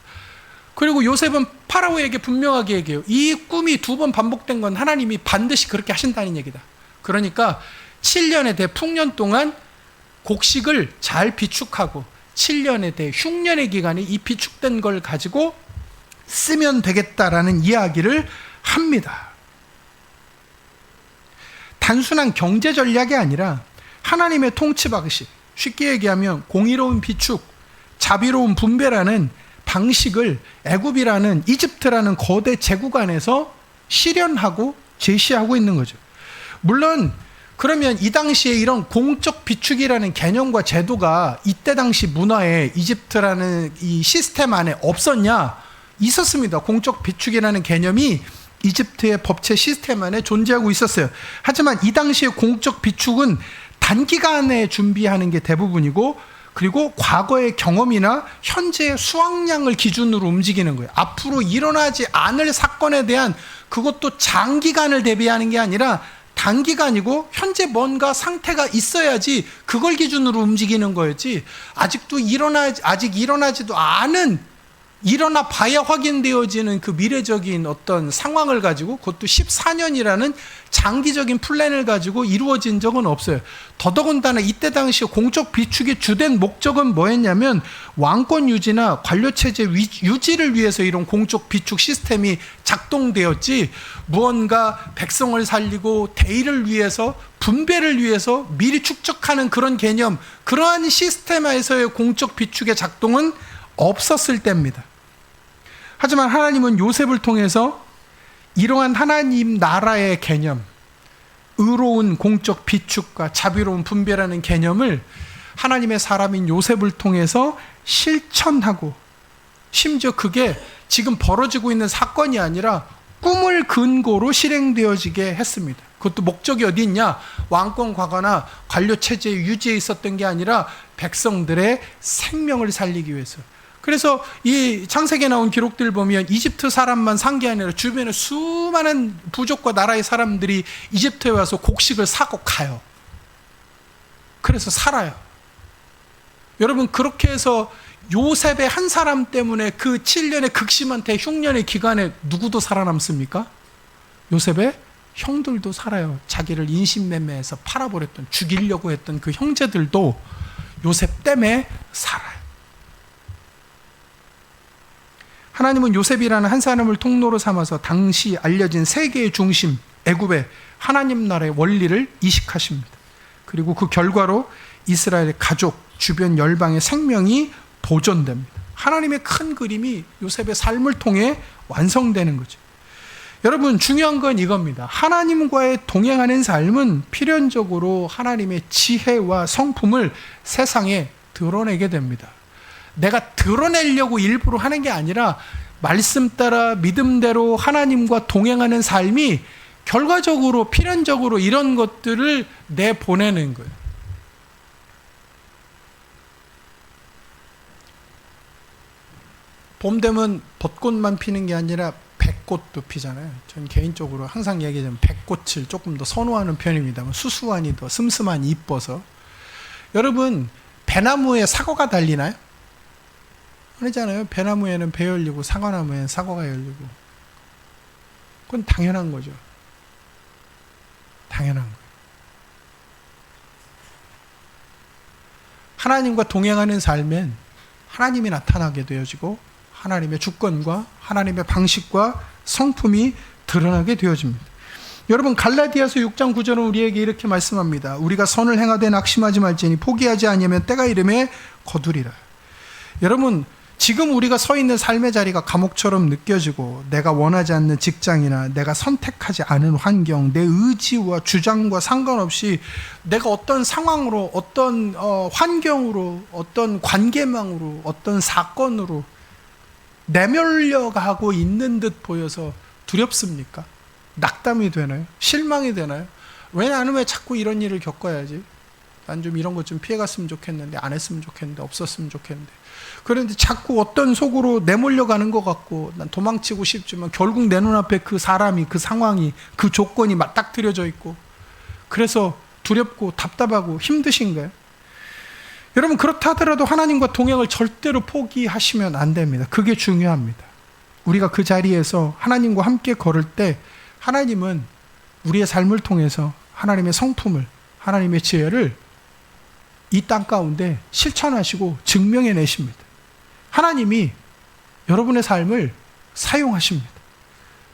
그리고 요셉은 파라오에게 분명하게 얘기해요. 이 꿈이 2번 반복된 건 하나님이 반드시 그렇게 하신다는 얘기다. 그러니까 7년의 대풍년 동안 곡식을 잘 비축하고 7년의 대흉년의 기간에 이 비축된 걸 가지고 쓰면 되겠다라는 이야기를 합니다. 단순한 경제 전략이 아니라 하나님의 통치 방식, 쉽게 얘기하면 공의로운 비축, 자비로운 분배라는 방식을 애굽이라는 이집트라는 거대 제국 안에서 실현하고 제시하고 있는 거죠. 물론 그러면 이 당시에 이런 공적 비축이라는 개념과 제도가 이때 당시 문화에 이집트라는 이 시스템 안에 없었냐? 있었습니다. 공적 비축이라는 개념이 이집트의 법체 시스템 안에 존재하고 있었어요. 하지만 이 당시의 공적 비축은 단기간에 준비하는 게 대부분이고, 그리고 과거의 경험이나 현재의 수확량을 기준으로 움직이는 거예요. 앞으로 일어나지 않을 사건에 대한, 그것도 장기간을 대비하는 게 아니라 단기간이고 현재 뭔가 상태가 있어야지 그걸 기준으로 움직이는 거였지, 아직 일어나지도 않은, 일어나 봐야 확인되어지는 그 미래적인 어떤 상황을 가지고, 그것도 14년이라는 장기적인 플랜을 가지고 이루어진 적은 없어요. 더더군다나 이때 당시 공적 비축의 주된 목적은 뭐였냐면 왕권 유지나 관료체제 유지를 위해서 이런 공적 비축 시스템이 작동되었지, 무언가 백성을 살리고 대의를 위해서, 분배를 위해서 미리 축적하는 그런 개념, 그러한 시스템에서의 공적 비축의 작동은 없었을 때입니다. 하지만 하나님은 요셉을 통해서 이러한 하나님 나라의 개념, 의로운 공적 비축과 자비로운 분배라는 개념을 하나님의 사람인 요셉을 통해서 실천하고, 심지어 그게 지금 벌어지고 있는 사건이 아니라 꿈을 근거로 실행되어지게 했습니다. 그것도 목적이 어디 있냐? 왕권 과거나 관료 체제 유지에 있었던 게 아니라 백성들의 생명을 살리기 위해서. 그래서 이 창세기에 나온 기록들 보면 이집트 사람만 산 게 아니라 주변에 수많은 부족과 나라의 사람들이 이집트에 와서 곡식을 사고 가요. 그래서 살아요. 여러분, 그렇게 해서 요셉의 한 사람 때문에 그 7년의 극심한 대흉년의 기간에 누구도 살아남습니까? 요셉의 형들도 살아요. 자기를 인신매매해서 팔아버렸던, 죽이려고 했던 그 형제들도 요셉 때문에 살아요. 하나님은 요셉이라는 한 사람을 통로로 삼아서 당시 알려진 세계의 중심, 애굽의 하나님 나라의 원리를 이식하십니다. 그리고 그 결과로 이스라엘의 가족, 주변 열방의 생명이 보존됩니다. 하나님의 큰 그림이 요셉의 삶을 통해 완성되는 거죠. 여러분, 중요한 건 이겁니다. 하나님과의 동행하는 삶은 필연적으로 하나님의 지혜와 성품을 세상에 드러내게 됩니다. 내가 드러내려고 일부러 하는 게 아니라 말씀 따라 믿음대로 하나님과 동행하는 삶이 결과적으로 필연적으로 이런 것들을 내보내는 거예요. 봄 되면 벚꽃만 피는 게 아니라 백꽃도 피잖아요. 전 개인적으로 항상 얘기하자면 백꽃을 조금 더 선호하는 편입니다만, 수수하니 더 슴슴하니 이뻐서. 여러분, 배나무에 사과가 달리나요? 아니잖아요. 배나무에는 배 열리고 사과나무에는 사과가 열리고. 그건 당연한 거죠. 당연한 거예요. 하나님과 동행하는 삶엔 하나님이 나타나게 되어지고 하나님의 주권과 하나님의 방식과 성품이 드러나게 되어집니다. 여러분, 갈라디아서 6장 9절은 우리에게 이렇게 말씀합니다. 우리가 선을 행하되 낙심하지 말지니 포기하지 아니하면 때가 이름에 거두리라. 여러분, 지금 우리가 서 있는 삶의 자리가 감옥처럼 느껴지고 내가 원하지 않는 직장이나 내가 선택하지 않은 환경, 내 의지와 주장과 상관없이 내가 어떤 상황으로, 어떤 환경으로, 어떤 관계망으로, 어떤 사건으로 내몰려가고 있는 듯 보여서 두렵습니까? 낙담이 되나요? 실망이 되나요? 왜 나는 왜 자꾸 이런 일을 겪어야지? 난 좀 이런 것 좀 피해갔으면 좋겠는데, 안 했으면 좋겠는데, 없었으면 좋겠는데. 그런데 자꾸 어떤 속으로 내몰려가는 것 같고, 난 도망치고 싶지만 결국 내 눈앞에 그 사람이, 그 상황이, 그 조건이 맞닥뜨려져 있고, 그래서 두렵고 답답하고 힘드신가요? 여러분, 그렇다 하더라도 하나님과 동행을 절대로 포기하시면 안 됩니다. 그게 중요합니다. 우리가 그 자리에서 하나님과 함께 걸을 때 하나님은 우리의 삶을 통해서 하나님의 성품을, 하나님의 지혜를 이 땅 가운데 실천하시고 증명해내십니다. 하나님이 여러분의 삶을 사용하십니다.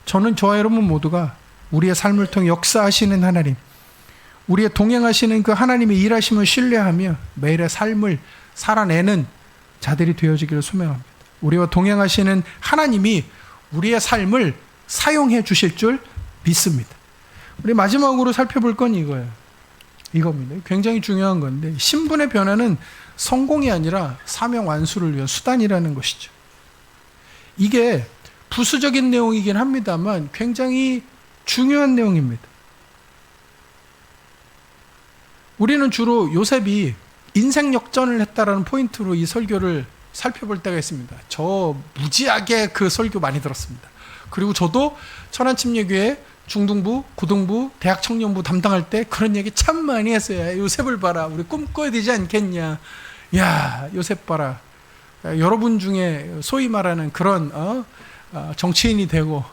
저는 저와 여러분 모두가 우리의 삶을 통해 역사하시는 하나님, 우리의 동행하시는 그 하나님의 일하심을 신뢰하며 매일의 삶을 살아내는 자들이 되어지기를 소명합니다. 우리와 동행하시는 하나님이 우리의 삶을 사용해 주실 줄 믿습니다. 우리 마지막으로 살펴볼 건 이겁니다. 굉장히 중요한 건데, 신분의 변화는 성공이 아니라 사명 완수를 위한 수단이라는 것이죠. 이게 부수적인 내용이긴 합니다만 굉장히 중요한 내용입니다. 우리는 주로 요셉이 인생 역전을 했다라는 포인트로 이 설교를 살펴볼 때가 있습니다. 저 무지하게 그 설교 많이 들었습니다. 그리고 저도 천안침례교회 중등부, 고등부, 대학 청년부 담당할 때 그런 얘기 참 많이 했어요. 요셉을 봐라. 우리 꿈꿔야 되지 않겠냐. 야, 요셉 봐라. 여러분 중에 소위 말하는 그런 정치인이 되고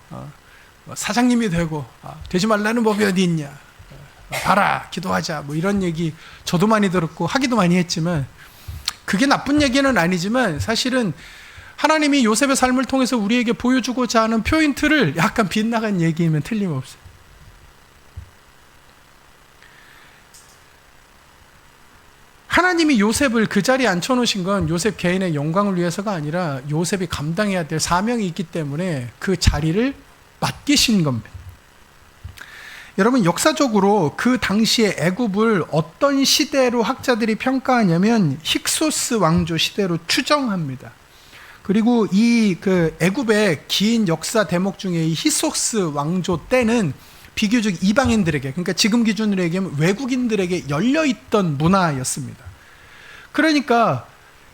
사장님이 되고 되지 말라는 법이 어디 있냐. 봐라. 기도하자. 뭐 이런 얘기 저도 많이 들었고 하기도 많이 했지만, 그게 나쁜 얘기는 아니지만 사실은 하나님이 요셉의 삶을 통해서 우리에게 보여주고자 하는 포인트를 약간 빗나간 얘기이면 틀림없어요. 하나님이 요셉을 그 자리에 앉혀놓으신 건 요셉 개인의 영광을 위해서가 아니라 요셉이 감당해야 될 사명이 있기 때문에 그 자리를 맡기신 겁니다. 여러분, 역사적으로 그 당시의 애굽을 어떤 시대로 학자들이 평가하냐면 힉소스 왕조 시대로 추정합니다. 그리고 이 그 애굽의 긴 역사 대목 중에 이 힉소스 왕조 때는 비교적 이방인들에게, 그러니까 지금 기준으로 얘기하면 외국인들에게 열려있던 문화였습니다. 그러니까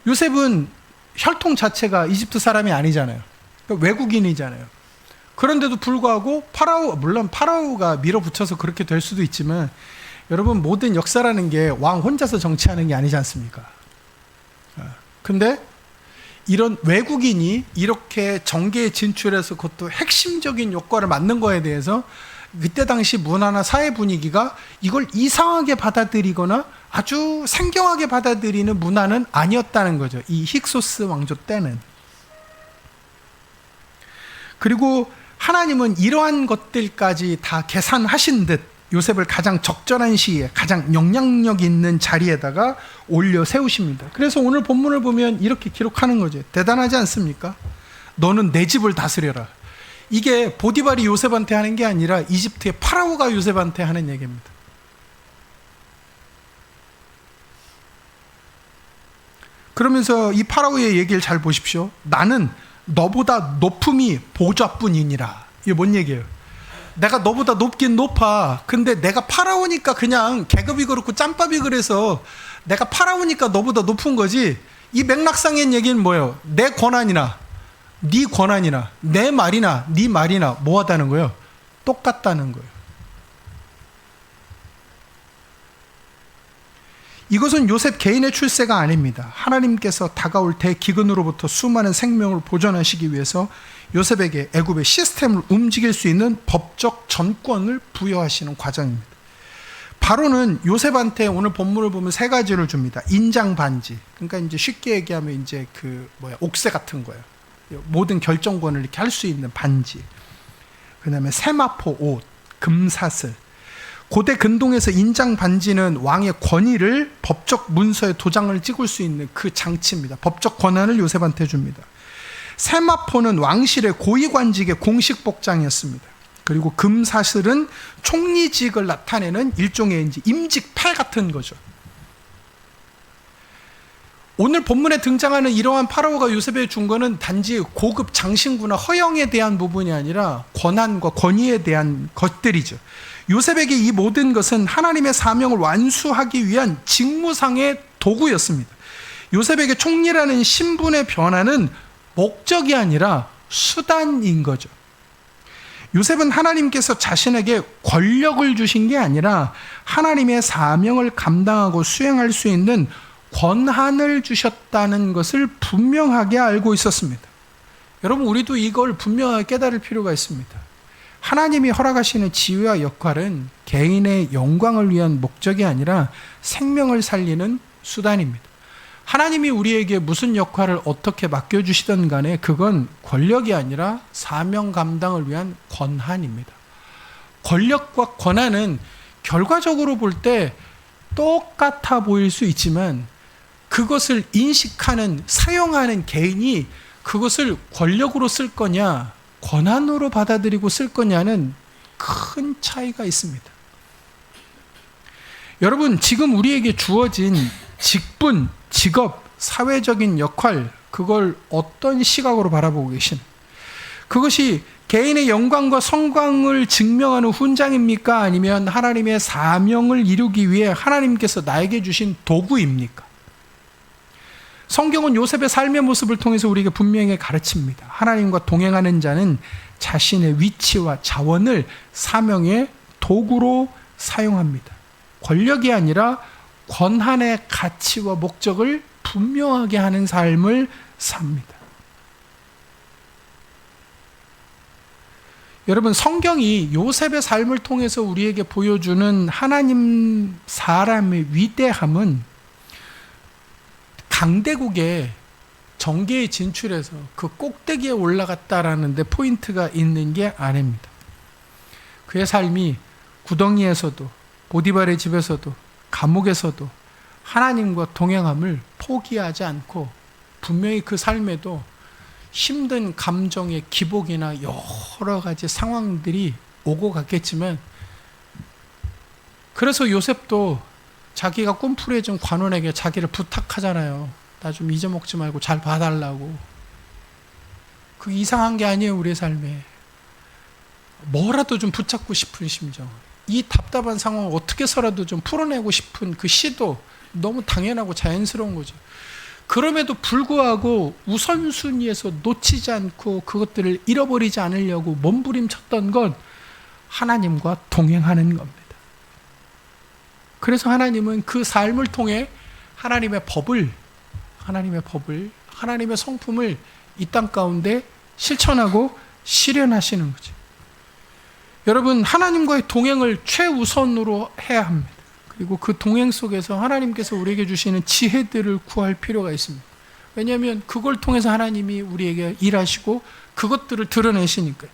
요셉은 혈통 자체가 이집트 사람이 아니잖아요. 그러니까 외국인이잖아요. 그런데도 불구하고 물론 파라오가 밀어붙여서 그렇게 될 수도 있지만, 여러분, 모든 역사라는 게 왕 혼자서 정치하는 게 아니지 않습니까? 근데 이런 외국인이 이렇게 정계에 진출해서 그것도 핵심적인 역할을 맡는 거에 대해서 그때 당시 문화나 사회 분위기가 이걸 이상하게 받아들이거나 아주 생경하게 받아들이는 문화는 아니었다는 거죠. 이 힉소스 왕조 때는. 그리고 하나님은 이러한 것들까지 다 계산하신 듯 요셉을 가장 적절한 시기에 가장 영향력 있는 자리에다가 올려 세우십니다. 그래서 오늘 본문을 보면 이렇게 기록하는 거죠. 대단하지 않습니까? 너는 내 집을 다스려라. 이게 보디발이 요셉한테 하는 게 아니라 이집트의 파라오가 요셉한테 하는 얘기입니다. 그러면서 이 파라오의 얘기를 잘 보십시오. 나는 너보다 높음이 보좌뿐이니라. 이게 뭔 얘기예요? 내가 너보다 높긴 높아. 근데 내가 파라오니까 그냥 계급이 그렇고 짬밥이 그래서 내가 파라오니까 너보다 높은 거지. 이 맥락상의 얘기는 뭐예요? 내 권한이나 네 권한이나 내 말이나 네 말이나 뭐하다는 거예요? 똑같다는 거예요. 이것은 요셉 개인의 출세가 아닙니다. 하나님께서 다가올 대기근으로부터 수많은 생명을 보존하시기 위해서 요셉에게 애굽의 시스템을 움직일 수 있는 법적 전권을 부여하시는 과정입니다. 바로는 요셉한테 오늘 본문을 보면 세 가지를 줍니다. 인장 반지, 그러니까 이제 쉽게 얘기하면 이제 옥새 같은 거예요. 모든 결정권을 이렇게 할 수 있는 반지. 그다음에 세마포 옷, 금사슬. 고대 근동에서 인장 반지는 왕의 권위를 법적 문서에 도장을 찍을 수 있는 그 장치입니다. 법적 권한을 요셉한테 줍니다. 세마포는 왕실의 고위관직의 공식 복장이었습니다. 그리고 금사슬은 총리직을 나타내는 일종의 이제 임직패 같은 거죠. 오늘 본문에 등장하는 이러한 파라오가 요셉에 준 거는 단지 고급 장신구나 허영에 대한 부분이 아니라 권한과 권위에 대한 것들이죠. 요셉에게 이 모든 것은 하나님의 사명을 완수하기 위한 직무상의 도구였습니다. 요셉에게 총리라는 신분의 변화는 목적이 아니라 수단인 거죠. 요셉은 하나님께서 자신에게 권력을 주신 게 아니라 하나님의 사명을 감당하고 수행할 수 있는 권한을 주셨다는 것을 분명하게 알고 있었습니다. 여러분, 우리도 이걸 분명하게 깨달을 필요가 있습니다. 하나님이 허락하시는 지위와 역할은 개인의 영광을 위한 목적이 아니라 생명을 살리는 수단입니다. 하나님이 우리에게 무슨 역할을 어떻게 맡겨주시든 간에 그건 권력이 아니라 사명 감당을 위한 권한입니다. 권력과 권한은 결과적으로 볼 때 똑같아 보일 수 있지만 그것을 인식하는, 사용하는 개인이 그것을 권력으로 쓸 거냐, 권한으로 받아들이고 쓸 거냐는 큰 차이가 있습니다. 여러분, 지금 우리에게 주어진 직분, 직업, 사회적인 역할, 그걸 어떤 시각으로 바라보고 계시나요? 그것이 개인의 영광과 성광을 증명하는 훈장입니까? 아니면 하나님의 사명을 이루기 위해 하나님께서 나에게 주신 도구입니까? 성경은 요셉의 삶의 모습을 통해서 우리에게 분명히 가르칩니다. 하나님과 동행하는 자는 자신의 위치와 자원을 사명의 도구로 사용합니다. 권력이 아니라 권한의 가치와 목적을 분명하게 하는 삶을 삽니다. 여러분, 성경이 요셉의 삶을 통해서 우리에게 보여주는 하나님 사람의 위대함은 강대국의 정계에 진출해서 그 꼭대기에 올라갔다라는 데 포인트가 있는 게 아닙니다. 그의 삶이 구덩이에서도, 보디발의 집에서도, 감옥에서도 하나님과 동행함을 포기하지 않고 분명히 그 삶에도 힘든 감정의 기복이나 여러 가지 상황들이 오고 갔겠지만, 그래서 요셉도 자기가 꿈풀이해준 관원에게 자기를 부탁하잖아요. 나 좀 잊어먹지 말고 잘 봐달라고. 그게 이상한 게 아니에요. 우리의 삶에 뭐라도 좀 붙잡고 싶은 심정, 이 답답한 상황을 어떻게 해서라도 좀 풀어내고 싶은 그 시도 너무 당연하고 자연스러운 거죠. 그럼에도 불구하고 우선순위에서 놓치지 않고 그것들을 잃어버리지 않으려고 몸부림쳤던 건 하나님과 동행하는 겁니다. 그래서 하나님은 그 삶을 통해 하나님의 하나님의 성품을 이 땅 가운데 실천하고 실현하시는 거죠. 여러분, 하나님과의 동행을 최우선으로 해야 합니다. 그리고 그 동행 속에서 하나님께서 우리에게 주시는 지혜들을 구할 필요가 있습니다. 왜냐하면 그걸 통해서 하나님이 우리에게 일하시고 그것들을 드러내시니까요.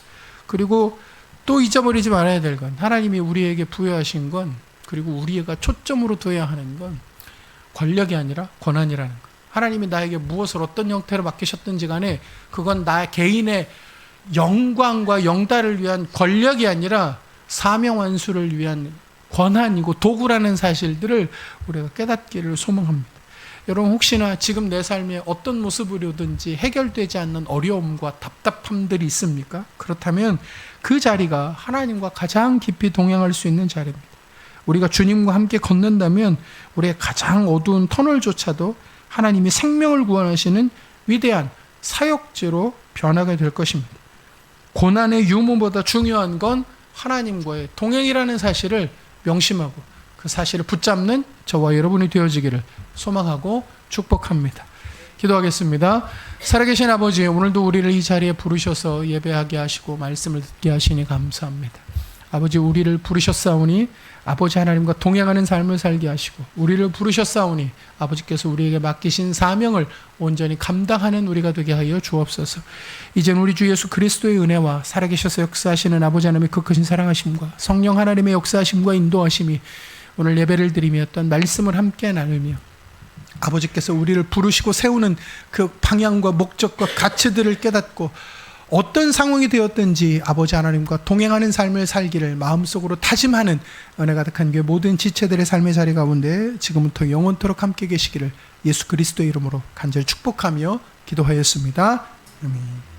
그리고 또 잊어버리지 말아야 될 건, 하나님이 우리에게 부여하신 건, 그리고 우리가 초점으로 둬야 하는 건 권력이 아니라 권한이라는 것. 하나님이 나에게 무엇을 어떤 형태로 맡기셨든지 간에 그건 나 개인의 영광과 영달을 위한 권력이 아니라 사명 완수를 위한 권한이고 도구라는 사실들을 우리가 깨닫기를 소망합니다. 여러분, 혹시나 지금 내 삶에 어떤 모습으로든지 해결되지 않는 어려움과 답답함들이 있습니까? 그렇다면 그 자리가 하나님과 가장 깊이 동행할 수 있는 자리입니다. 우리가 주님과 함께 걷는다면 우리의 가장 어두운 터널조차도 하나님이 생명을 구원하시는 위대한 사역지로 변하게 될 것입니다. 고난의 유무보다 중요한 건 하나님과의 동행이라는 사실을 명심하고 그 사실을 붙잡는 저와 여러분이 되어지기를 소망하고 축복합니다. 기도하겠습니다. 살아계신 아버지, 오늘도 우리를 이 자리에 부르셔서 예배하게 하시고 말씀을 듣게 하시니 감사합니다. 아버지 우리를 부르셨사오니 아버지 하나님과 동행하는 삶을 살게 하시고, 우리를 부르셨사오니 아버지께서 우리에게 맡기신 사명을 온전히 감당하는 우리가 되게 하여 주옵소서. 이젠 우리 주 예수 그리스도의 은혜와 살아계셔서 역사하시는 아버지 하나님의 그 크신 사랑하심과 성령 하나님의 역사하심과 인도하심이 오늘 예배를 드리며 어떤 말씀을 함께 나누며 아버지께서 우리를 부르시고 세우는 그 방향과 목적과 가치들을 깨닫고 어떤 상황이 되었든지 아버지 하나님과 동행하는 삶을 살기를 마음속으로 다짐하는 은혜 가득한 교회 모든 지체들의 삶의 자리 가운데 지금부터 영원토록 함께 계시기를 예수 그리스도의 이름으로 간절히 축복하며 기도하였습니다. 아멘.